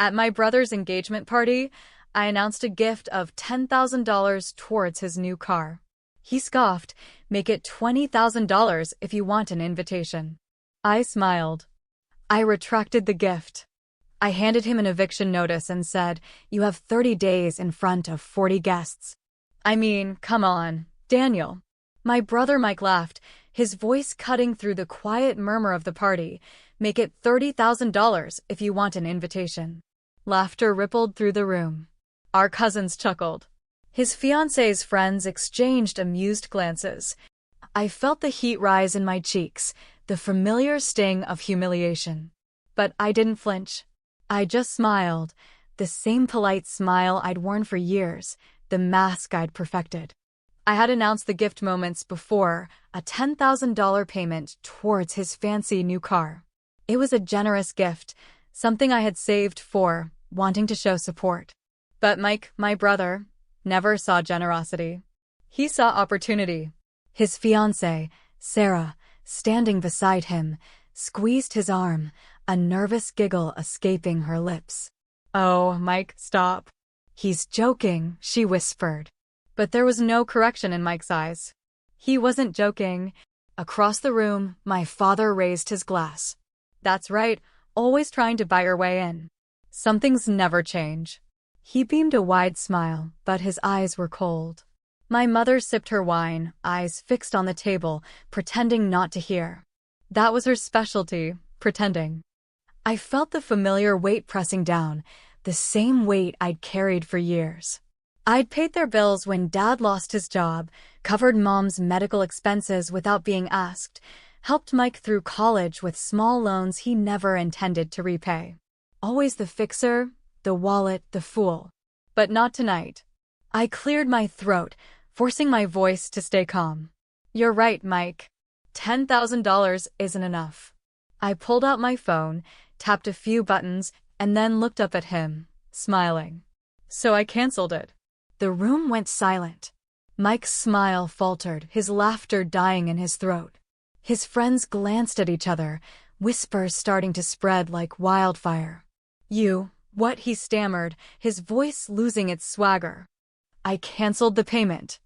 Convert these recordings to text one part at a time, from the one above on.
At my brother's engagement party, I announced a gift of $10,000 towards his new car. He scoffed, "Make it $20,000 if you want an invitation." I smiled. I retracted the gift. I handed him an eviction notice and said, "You have 30 days in front of 40 guests." I mean, come on, Daniel. My brother Mike laughed, his voice cutting through the quiet murmur of the party. "Make it $30,000 if you want an invitation." Laughter rippled through the room. Our cousins chuckled. His fiancée's friends exchanged amused glances. I felt the heat rise in my cheeks, the familiar sting of humiliation. But I didn't flinch. I just smiled, the same polite smile I'd worn for years, the mask I'd perfected. I had announced the gift moments before, a $10,000 payment towards his fancy new car. It was a generous gift, something I had saved for, wanting to show support. But Mike, my brother, never saw generosity. He saw opportunity. His fiancée, Sarah, standing beside him, squeezed his arm, a nervous giggle escaping her lips. "Oh, Mike, stop." "He's joking," she whispered. But there was no correction in Mike's eyes. He wasn't joking. Across the room, my father raised his glass. "That's right, always trying to buy your way in. Some things never change." He beamed a wide smile, but his eyes were cold. My mother sipped her wine, eyes fixed on the table, pretending not to hear. That was her specialty, pretending. I felt the familiar weight pressing down, the same weight I'd carried for years. I'd paid their bills when Dad lost his job, covered Mom's medical expenses without being asked, helped Mike through college with small loans he never intended to repay. Always the fixer, the wallet, the fool. But not tonight. I cleared my throat, forcing my voice to stay calm. "You're right, Mike. $10,000 isn't enough." I pulled out my phone, tapped a few buttons, and then looked up at him, smiling. So I canceled it. The room went silent. Mike's smile faltered, his laughter dying in his throat. His friends glanced at each other, whispers starting to spread like wildfire. What?" he stammered, his voice losing its swagger. I canceled the payment.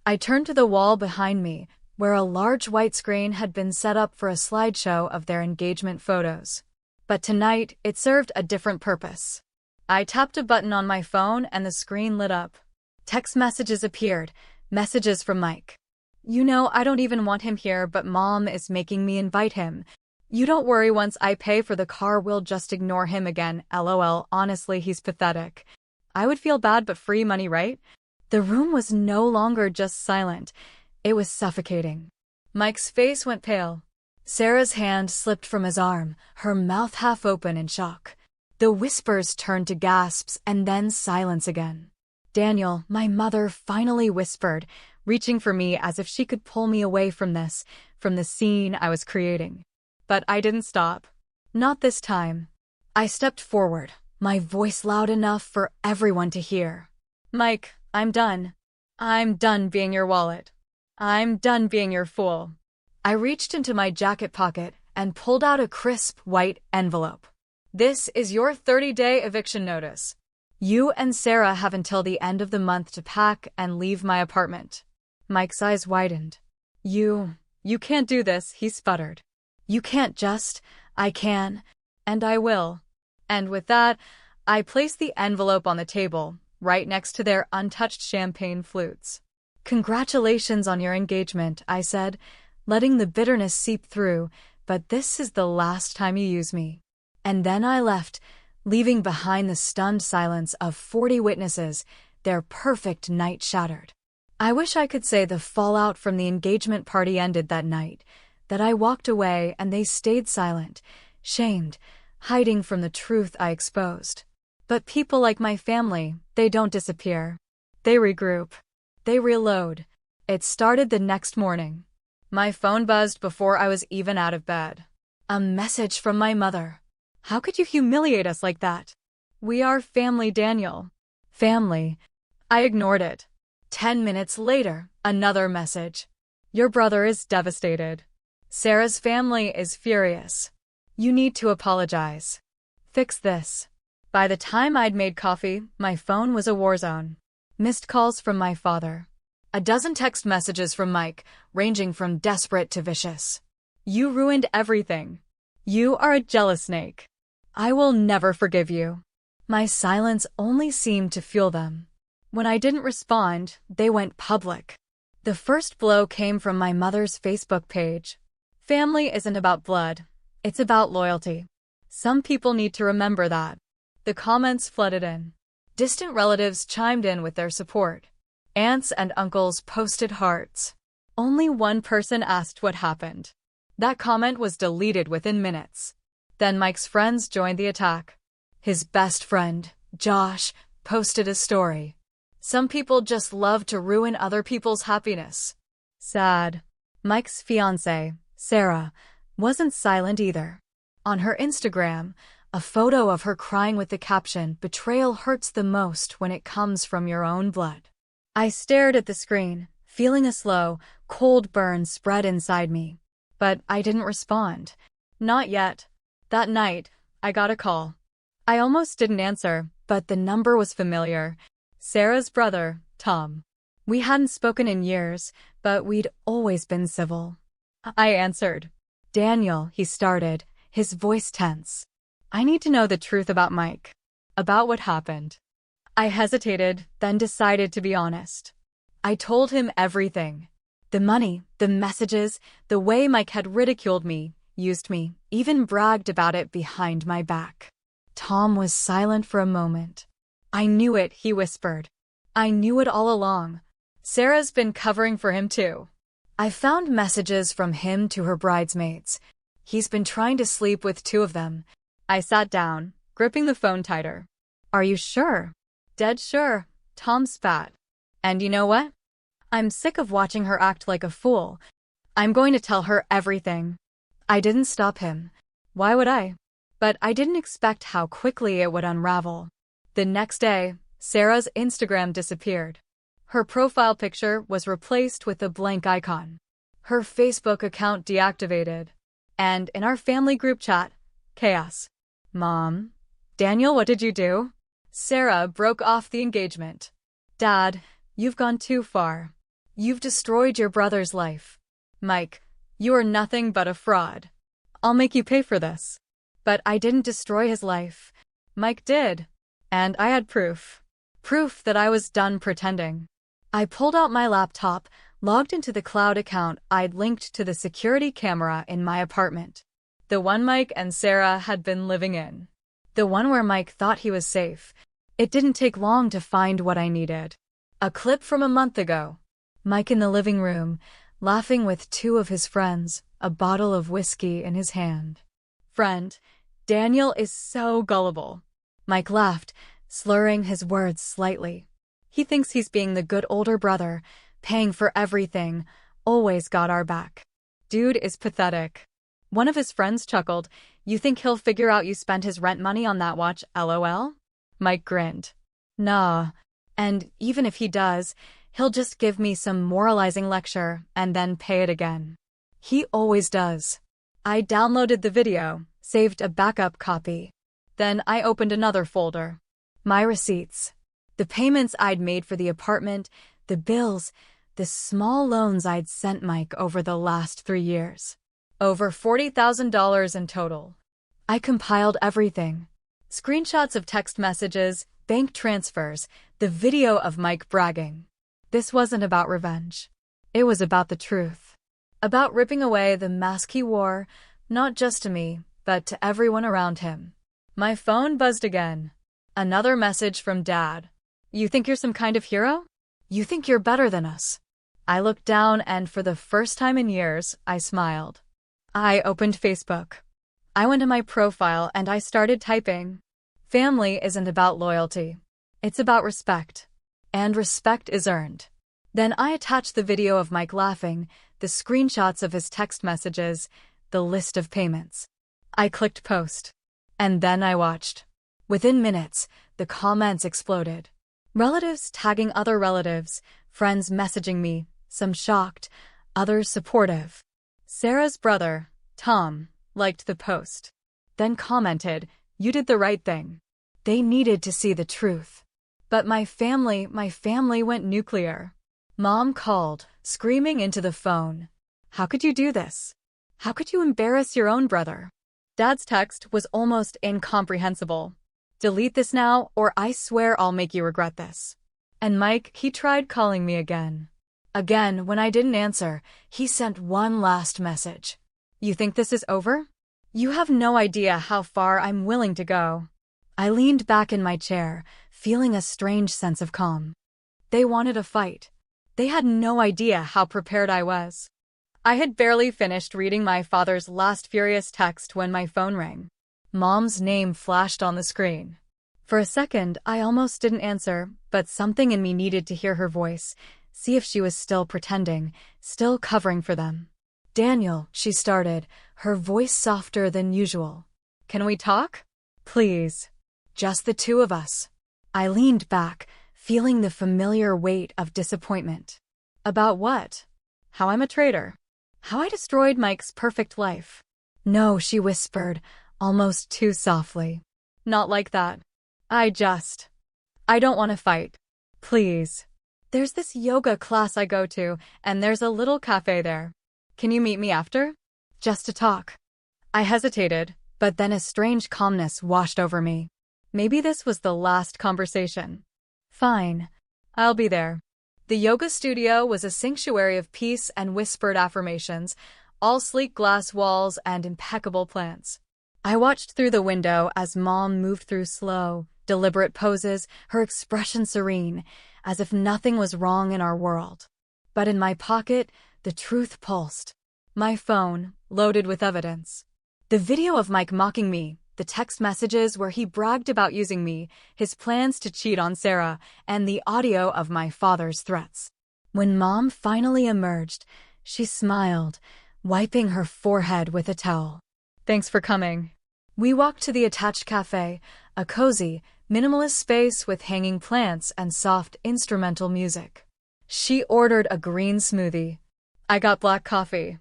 I turned to the wall behind me, where a large white screen had been set up for a slideshow of their engagement photos. But tonight, it served a different purpose. I tapped a button on my phone and the screen lit up. Text messages appeared, messages from Mike. I don't even want him here, but Mom is making me invite him. You don't worry, once I pay for the car we'll just ignore him again, LOL, honestly he's pathetic. I would feel bad but free money, right? The room was no longer just silent, it was suffocating. Mike's face went pale. Sarah's hand slipped from his arm, her mouth half open in shock. The whispers turned to gasps and then silence again. "Daniel," my mother finally whispered, reaching for me as if she could pull me away from the scene I was creating. But I didn't stop. Not this time. I stepped forward, my voice loud enough for everyone to hear. "Mike, I'm done. I'm done being your wallet. I'm done being your fool." I reached into my jacket pocket and pulled out a crisp white envelope. "This is your 30-day eviction notice. You and Sarah have until the end of the month to pack and leave my apartment." Mike's eyes widened. You can't do this," he sputtered. "You can't just, I can, and I will." And with that, I placed the envelope on the table, right next to their untouched champagne flutes. "Congratulations on your engagement," I said, letting the bitterness seep through, "but this is the last time you use me." And then I left, leaving behind the stunned silence of 40 witnesses, their perfect night shattered. I wish I could say the fallout from the engagement party ended that night, that I walked away and they stayed silent, shamed, hiding from the truth I exposed. But people like my family, they don't disappear. They regroup. They reload. It started the next morning. My phone buzzed before I was even out of bed. A message from my mother. "How could you humiliate us like that?" "We are family, Daniel." Family. I ignored it. 10 minutes later, another message. "Your brother is devastated. Sarah's family is furious. You need to apologize. Fix this." By the time I'd made coffee, my phone was a war zone. Missed calls from my father. A dozen text messages from Mike, ranging from desperate to vicious. You ruined everything. You are a jealous snake. I will never forgive you. My silence only seemed to fuel them. When I didn't respond, they went public. The first blow came from my mother's Facebook page. Family isn't about blood. It's about loyalty. Some people need to remember that. The comments flooded in. Distant relatives chimed in with their support. Aunts and uncles posted hearts. Only one person asked what happened. That comment was deleted within minutes. Then Mike's friends joined the attack. His best friend, Josh, posted a story. Some people just love to ruin other people's happiness. Sad. Mike's fiancée, Sarah, wasn't silent either. On her Instagram, a photo of her crying with the caption, "Betrayal hurts the most when it comes from your own blood." I stared at the screen, feeling a slow, cold burn spread inside me. But I didn't respond. Not yet. That night, I got a call. I almost didn't answer, but the number was familiar. Sarah's brother, Tom. We hadn't spoken in years, but we'd always been civil. I answered. "Daniel," he started, his voice tense. "I need to know the truth about Mike. About what happened." I hesitated, then decided to be honest. I told him everything. The money, the messages, the way Mike had ridiculed me, used me, even bragged about it behind my back. Tom was silent for a moment. "I knew it," he whispered. "I knew it all along. Sarah's been covering for him too. I found messages from him to her bridesmaids. He's been trying to sleep with two of them." I sat down, gripping the phone tighter. "Are you sure?" "Dead sure," Tom spat. "And you know what? I'm sick of watching her act like a fool. I'm going to tell her everything." I didn't stop him. Why would I? But I didn't expect how quickly it would unravel. The next day, Sarah's Instagram disappeared. Her profile picture was replaced with a blank icon. Her Facebook account deactivated. And in our family group chat, chaos. "Mom? Daniel, what did you do?" Sarah broke off the engagement. "Dad, you've gone too far. You've destroyed your brother's life. Mike, you are nothing but a fraud. I'll make you pay for this." But I didn't destroy his life. Mike did. And I had proof. Proof that I was done pretending. I pulled out my laptop, logged into the cloud account I'd linked to the security camera in my apartment. The one Mike and Sarah had been living in. The one where Mike thought he was safe. It didn't take long to find what I needed. A clip from a month ago. Mike in the living room, laughing with two of his friends, a bottle of whiskey in his hand. "Friend, Daniel is so gullible." Mike laughed, slurring his words slightly. "He thinks he's being the good older brother, paying for everything, always got our back. Dude is pathetic." One of his friends chuckled. "You think he'll figure out you spent his rent money on that watch, LOL?" Mike grinned. "Nah. And even if he does, he'll just give me some moralizing lecture and then pay it again. He always does." I downloaded the video, saved a backup copy. Then I opened another folder. My receipts. The payments I'd made for the apartment, the bills, the small loans I'd sent Mike over the last 3 years. Over $40,000 in total. I compiled everything. Screenshots of text messages, bank transfers, the video of Mike bragging. This wasn't about revenge. It was about the truth. About ripping away the mask he wore, not just to me, but to everyone around him. My phone buzzed again. Another message from Dad. "You think you're some kind of hero? You think you're better than us?" I looked down and for the first time in years, I smiled. I opened Facebook. I went to my profile and I started typing. Family isn't about loyalty. It's about respect. And respect is earned. Then I attached the video of Mike laughing, the screenshots of his text messages, the list of payments. I clicked post. And then I watched. Within minutes, the comments exploded. Relatives tagging other relatives, friends messaging me, some shocked, others supportive. Sarah's brother, Tom, liked the post. Then commented, "You did the right thing." They needed to see the truth. But my family went nuclear. Mom called, screaming into the phone. How could you do this? How could you embarrass your own brother? Dad's text was almost incomprehensible. Delete this now, or I swear I'll make you regret this. And Mike, he tried calling me again. Again, when I didn't answer, he sent one last message. You think this is over? You have no idea how far I'm willing to go. I leaned back in my chair, feeling a strange sense of calm. They wanted a fight. They had no idea how prepared I was. I had barely finished reading my father's last furious text when my phone rang. Mom's name flashed on the screen. For a second, I almost didn't answer, but something in me needed to hear her voice, see if she was still pretending, still covering for them. Daniel, she started, her voice softer than usual. Can we talk? Please. Just the two of us. I leaned back, feeling the familiar weight of disappointment. About what? How I'm a traitor. How I destroyed Mike's perfect life. No, she whispered, almost too softly. Not like that. I don't want to fight. Please. There's this yoga class I go to, and there's a little cafe there. Can you meet me after? Just to talk. I hesitated, but then a strange calmness washed over me. Maybe this was the last conversation. Fine. I'll be there. The yoga studio was a sanctuary of peace and whispered affirmations, all sleek glass walls and impeccable plants. I watched through the window as Mom moved through slow, deliberate poses, her expression serene, as if nothing was wrong in our world. But in my pocket, the truth pulsed. My phone, loaded with evidence. The video of Mike mocking me, the text messages where he bragged about using me, his plans to cheat on Sarah, and the audio of my father's threats. When Mom finally emerged, she smiled, wiping her forehead with a towel. Thanks for coming. We walked to the attached cafe, a cozy, minimalist space with hanging plants and soft instrumental music. She ordered a green smoothie. I got black coffee.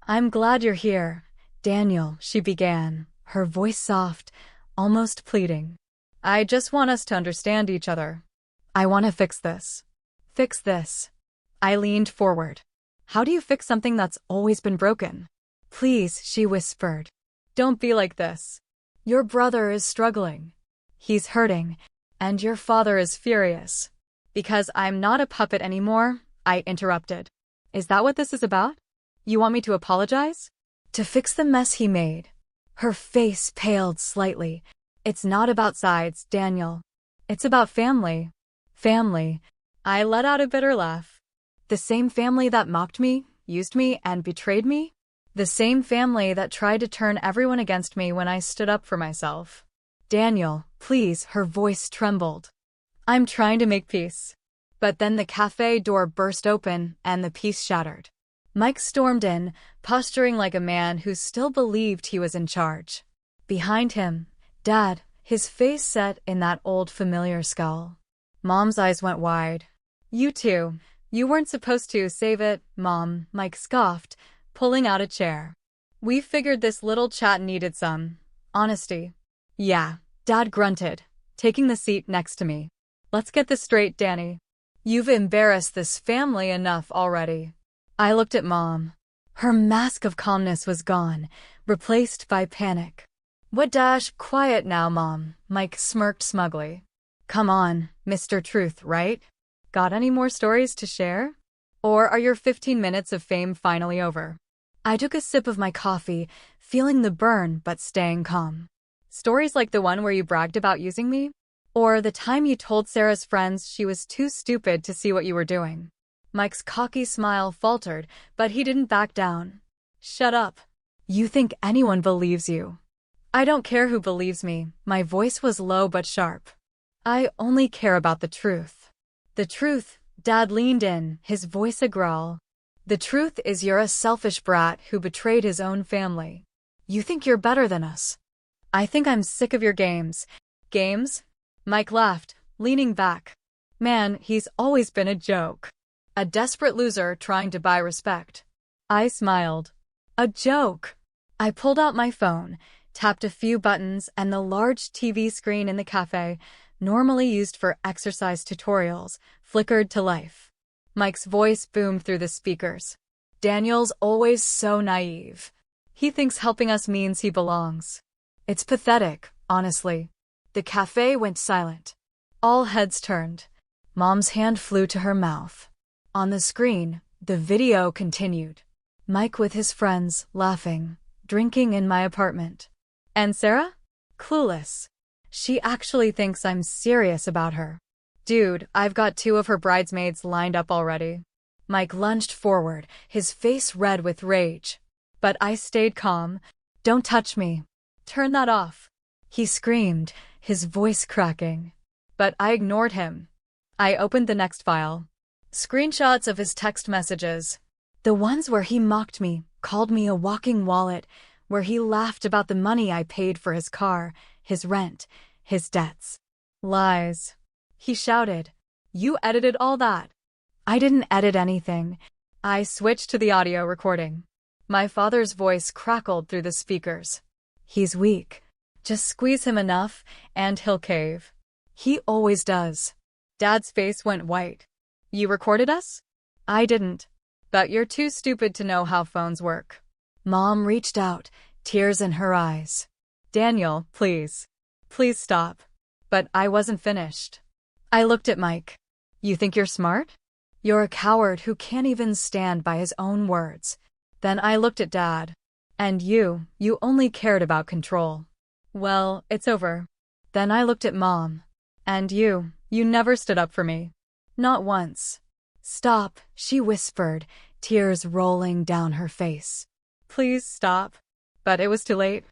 I'm glad you're here, Daniel, she began, her voice soft, almost pleading. I just want us to understand each other. I want to fix this. Fix this. I leaned forward. How do you fix something that's always been broken? Please, she whispered. Don't be like this. Your brother is struggling. He's hurting, and your father is furious. Because I'm not a puppet anymore, I interrupted. Is that what this is about? You want me to apologize? To fix the mess he made. Her face paled slightly. It's not about sides, Daniel. It's about family. Family. I let out a bitter laugh. The same family that mocked me, used me, and betrayed me? The same family that tried to turn everyone against me when I stood up for myself. Daniel, please, her voice trembled. I'm trying to make peace. But then the cafe door burst open and the peace shattered. Mike stormed in, posturing like a man who still believed he was in charge. Behind him, Dad, his face set in that old familiar scowl. Mom's eyes went wide. You too. You weren't supposed to save it, Mom, Mike scoffed, pulling out a chair. We figured this little chat needed some honesty. Yeah, Dad grunted, taking the seat next to me. Let's get this straight, Danny. You've embarrassed this family enough already. I looked at Mom. Her mask of calmness was gone, replaced by panic. What dash? Quiet now, Mom, Mike smirked smugly. Come on, Mr. Truth, right? Got any more stories to share? Or are your 15 minutes of fame finally over? I took a sip of my coffee, feeling the burn but staying calm. Stories like the one where you bragged about using me? Or the time you told Sarah's friends she was too stupid to see what you were doing? Mike's cocky smile faltered, but he didn't back down. Shut up. You think anyone believes you? I don't care who believes me. My voice was low but sharp. I only care about the truth. The truth, Dad leaned in, his voice a growl. The truth is you're a selfish brat who betrayed his own family. You think you're better than us. I think I'm sick of your games. Games? Mike laughed, leaning back. Man, he's always been a joke. A desperate loser trying to buy respect. I smiled. A joke. I pulled out my phone, tapped a few buttons, and the large TV screen in the cafe, normally used for exercise tutorials, flickered to life. Mike's voice boomed through the speakers. Daniel's always so naive. He thinks helping us means he belongs. It's pathetic, honestly. The cafe went silent. All heads turned. Mom's hand flew to her mouth. On the screen, the video continued. Mike with his friends, laughing, drinking in my apartment. And Sarah? Clueless. She actually thinks I'm serious about her. Dude, I've got 2 of her bridesmaids lined up already. Mike lunged forward, his face red with rage. But I stayed calm. Don't touch me. Turn that off. He screamed, his voice cracking. But I ignored him. I opened the next file. Screenshots of his text messages. The ones where he mocked me, called me a walking wallet, where he laughed about the money I paid for his car, his rent, his debts. Lies. He shouted. You edited all that. I didn't edit anything. I switched to the audio recording. My father's voice crackled through the speakers. He's weak. Just squeeze him enough, and he'll cave. He always does. Dad's face went white. You recorded us? I didn't. But you're too stupid to know how phones work. Mom reached out, tears in her eyes. Daniel, please. Please stop. But I wasn't finished. I looked at Mike. You think you're smart? You're a coward who can't even stand by his own words. Then I looked at Dad. And you only cared about control. Well, it's over. Then I looked at Mom. And you never stood up for me. Not once. Stop, she whispered, tears rolling down her face. Please stop. But it was too late.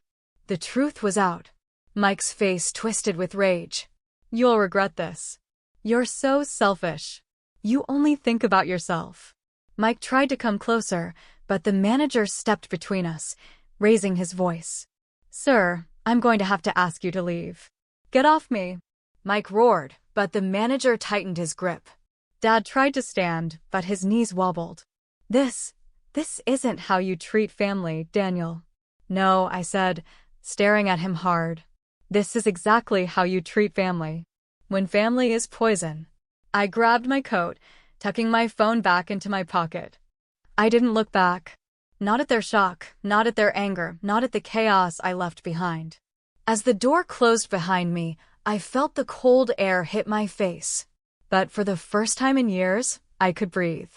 The truth was out. Mike's face twisted with rage. You'll regret this. You're so selfish. You only think about yourself. Mike tried to come closer, but the manager stepped between us, raising his voice. Sir, I'm going to have to ask you to leave. Get off me. Mike roared, but the manager tightened his grip. Dad tried to stand, but his knees wobbled. This isn't how you treat family, Daniel. No, I said, staring at him hard. This is exactly how you treat family. When family is poison. I grabbed my coat, tucking my phone back into my pocket. I didn't look back. Not at their shock, not at their anger, not at the chaos I left behind. As the door closed behind me, I felt the cold air hit my face. But for the first time in years, I could breathe.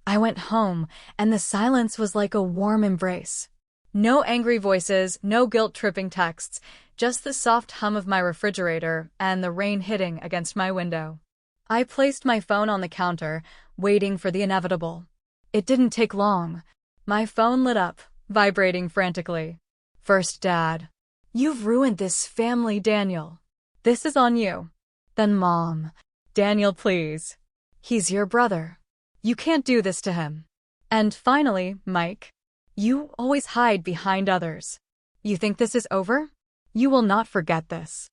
I went home, and the silence was like a warm embrace. No angry voices, no guilt-tripping texts, just the soft hum of my refrigerator and the rain hitting against my window. I placed my phone on the counter, waiting for the inevitable. It didn't take long. My phone lit up, vibrating frantically. First Dad. You've ruined this family, Daniel. This is on you. Then Mom. Daniel, please. He's your brother. You can't do this to him. And finally, Mike. You always hide behind others. You think this is over? You will not forget this.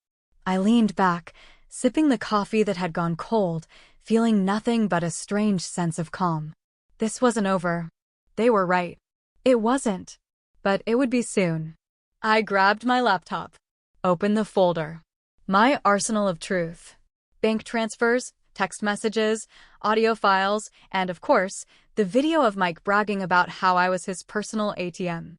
I leaned back, sipping the coffee that had gone cold, feeling nothing but a strange sense of calm. This wasn't over. They were right. It wasn't. But it would be soon. I grabbed my laptop. Opened the folder. My arsenal of truth. Bank transfers, text messages, audio files, and of course, the video of Mike bragging about how I was his personal ATM.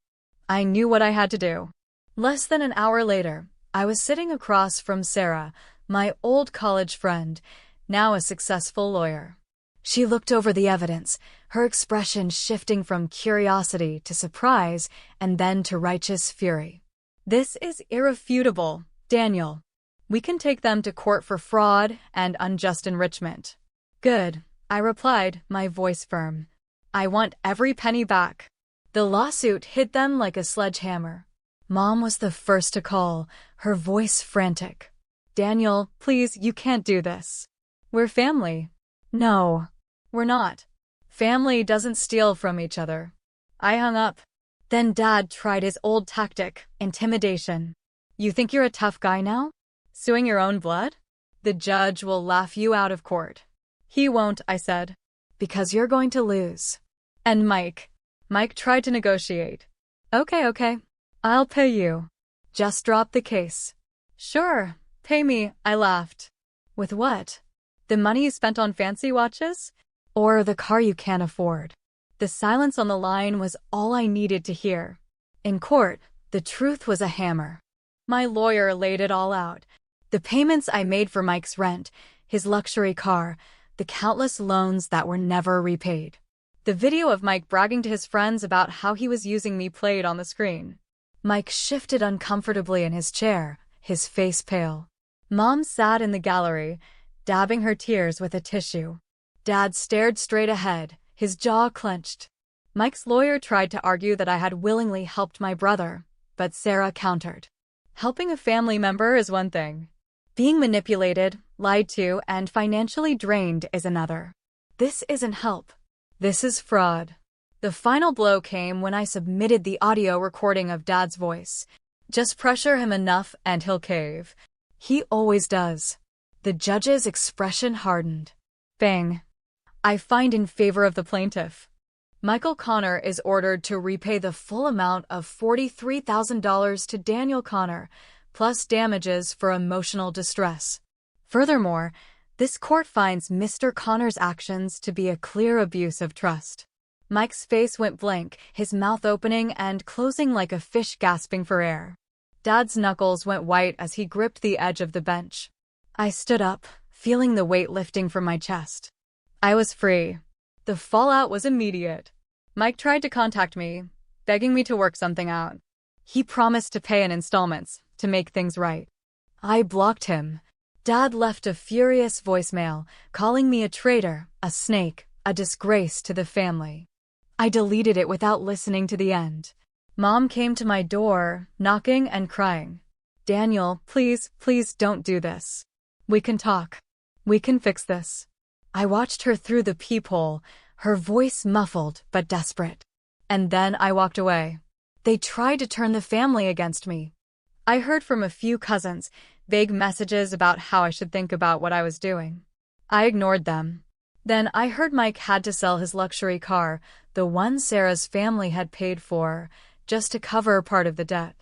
I knew what I had to do. Less than an hour later, I was sitting across from Sarah, my old college friend, now a successful lawyer. She looked over the evidence, her expression shifting from curiosity to surprise and then to righteous fury. This is irrefutable, Daniel. We can take them to court for fraud and unjust enrichment. Good, I replied, my voice firm. I want every penny back. The lawsuit hit them like a sledgehammer. Mom was the first to call, her voice frantic. Daniel, please, you can't do this. We're family. No, we're not. Family doesn't steal from each other. I hung up. Then Dad tried his old tactic, intimidation. You think you're a tough guy now? Suing your own blood? The judge will laugh you out of court. He won't, I said. Because you're going to lose. And Mike tried to negotiate. Okay. I'll pay you. Just drop the case. Sure, pay me, I laughed. With what? The money you spent on fancy watches? Or the car you can't afford? The silence on the line was all I needed to hear. In court, the truth was a hammer. My lawyer laid it all out. The payments I made for Mike's rent, his luxury car, the countless loans that were never repaid. The video of Mike bragging to his friends about how he was using me played on the screen. Mike shifted uncomfortably in his chair, his face pale. Mom sat in the gallery, dabbing her tears with a tissue. Dad stared straight ahead, his jaw clenched. Mike's lawyer tried to argue that I had willingly helped my brother, but Sarah countered. Helping a family member is one thing. Being manipulated, lied to, and financially drained is another. This isn't help. This is fraud. The final blow came when I submitted the audio recording of Dad's voice. Just pressure him enough and he'll cave. He always does. The judge's expression hardened. Bang. I find in favor of the plaintiff. Michael Connor is ordered to repay the full amount of $43,000 to Daniel Connor, plus damages for emotional distress. Furthermore, this court finds Mr. Connor's actions to be a clear abuse of trust. Mike's face went blank, his mouth opening and closing like a fish gasping for air. Dad's knuckles went white as he gripped the edge of the bench. I stood up, feeling the weight lifting from my chest. I was free. The fallout was immediate. Mike tried to contact me, begging me to work something out. He promised to pay in installments, to make things right. I blocked him. Dad left a furious voicemail, calling me a traitor, a snake, a disgrace to the family. I deleted it without listening to the end. Mom came to my door, knocking and crying. Daniel, please, please don't do this. We can talk. We can fix this. I watched her through the peephole, her voice muffled but desperate. And then I walked away. They tried to turn the family against me. I heard from a few cousins, vague messages about how I should think about what I was doing. I ignored them. Then I heard Mike had to sell his luxury car, the one Sarah's family had paid for, just to cover part of the debt.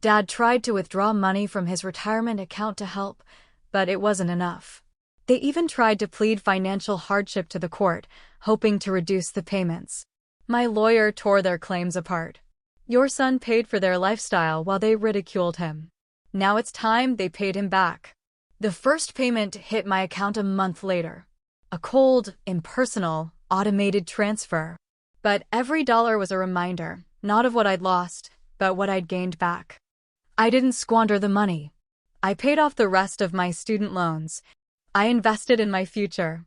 Dad tried to withdraw money from his retirement account to help, but it wasn't enough. They even tried to plead financial hardship to the court, hoping to reduce the payments. My lawyer tore their claims apart. Your son paid for their lifestyle while they ridiculed him. Now it's time they paid him back. The first payment hit my account a month later. A cold, impersonal, automated transfer. But every dollar was a reminder, not of what I'd lost, but what I'd gained back. I didn't squander the money. I paid off the rest of my student loans. I invested in my future.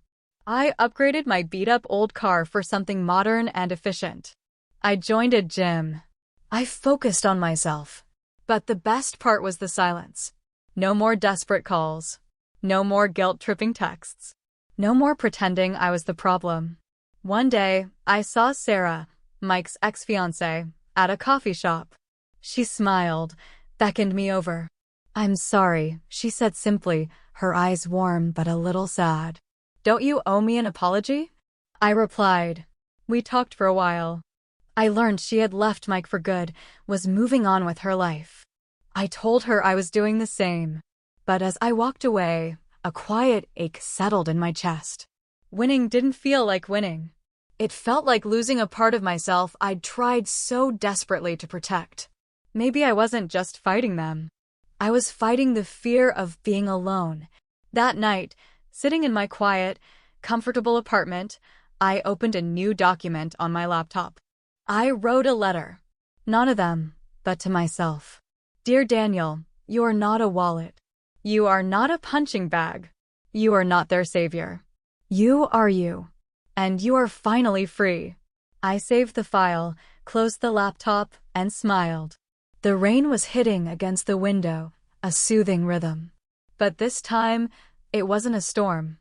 I upgraded my beat-up old car for something modern and efficient. I joined a gym. I focused on myself. But the best part was the silence. No more desperate calls. No more guilt-tripping texts. No more pretending I was the problem. One day, I saw Sarah, Mike's ex-fiancée, at a coffee shop. She smiled, beckoned me over. I'm sorry, she said simply, her eyes warm but a little sad. Don't you owe me an apology? I replied. We talked for a while. I learned she had left Mike for good, was moving on with her life. I told her I was doing the same. But as I walked away, a quiet ache settled in my chest. Winning didn't feel like winning. It felt like losing a part of myself I'd tried so desperately to protect. Maybe I wasn't just fighting them. I was fighting the fear of being alone. That night, sitting in my quiet, comfortable apartment, I opened a new document on my laptop. I wrote a letter. None of them, but to myself. Dear Daniel, you are not a wallet. You are not a punching bag. You are not their savior. You are you. And you are finally free. I saved the file, closed the laptop, and smiled. The rain was hitting against the window, a soothing rhythm. But this time, it wasn't a storm.